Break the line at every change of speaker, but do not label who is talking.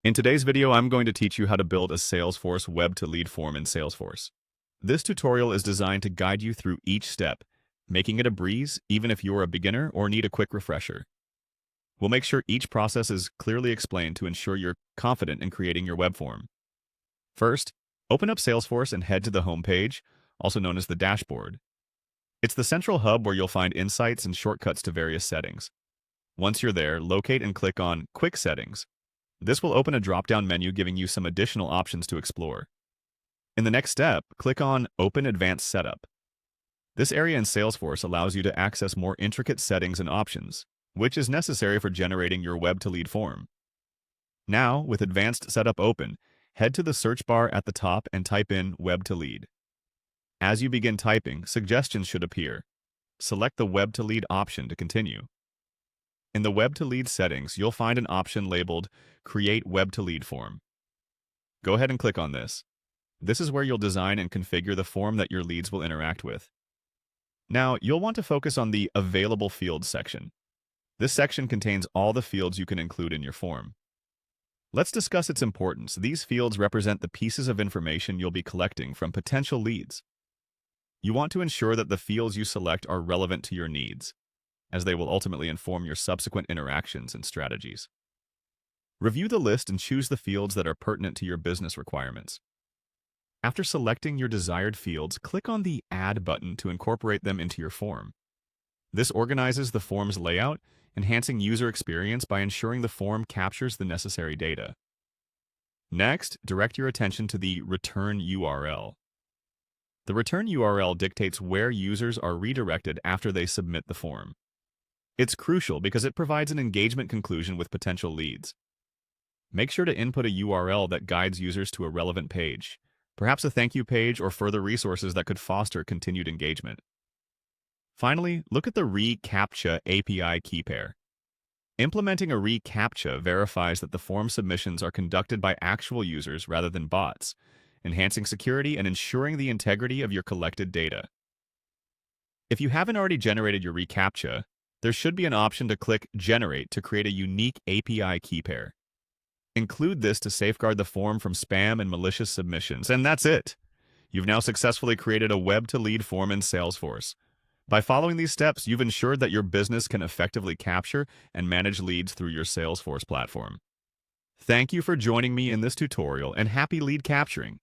In today's video, I'm going to teach you how to build a Salesforce Web to Lead form in Salesforce. This tutorial is designed to guide you through each step, making it a breeze even if you're a beginner or need a quick refresher. We'll make sure each process is clearly explained to ensure you're confident in creating your web form. First, open up Salesforce and head to the home page, also known as the dashboard. It's the central hub where you'll find insights and shortcuts to various settings. Once you're there, locate and click on Quick Settings. This will open a drop-down menu giving you some additional options to explore. In the next step, click on Open Advanced Setup. This area in Salesforce allows you to access more intricate settings and options, which is necessary for generating your Web to Lead form. Now, with Advanced Setup open, head to the search bar at the top and type in Web to Lead. As you begin typing, suggestions should appear. Select the Web to Lead option to continue. In the Web to Lead settings, you'll find an option labeled Create Web to Lead Form. Go ahead and click on this. This is where you'll design and configure the form that your leads will interact with. Now, you'll want to focus on the Available Fields section. This section contains all the fields you can include in your form. Let's discuss its importance. These fields represent the pieces of information you'll be collecting from potential leads. You want to ensure that the fields you select are relevant to your needs, as they will ultimately inform your subsequent interactions and strategies. Review the list and choose the fields that are pertinent to your business requirements. After selecting your desired fields, click on the Add button to incorporate them into your form. This organizes the form's layout, enhancing user experience by ensuring the form captures the necessary data. Next, direct your attention to the Return URL. The return URL dictates where users are redirected after they submit the form. It's crucial because it provides an engagement conclusion with potential leads. Make sure to input a URL that guides users to a relevant page, perhaps a thank you page or further resources that could foster continued engagement. Finally, look at the reCAPTCHA API key pair. Implementing a reCAPTCHA verifies that the form submissions are conducted by actual users rather than bots, enhancing security and ensuring the integrity of your collected data. If you haven't already generated your reCAPTCHA, there should be an option to click Generate to create a unique API key pair. Include this to safeguard the form from spam and malicious submissions, and that's it. You've now successfully created a Web to Lead form in Salesforce. By following these steps, you've ensured that your business can effectively capture and manage leads through your Salesforce platform. Thank you for joining me in this tutorial, and happy lead capturing!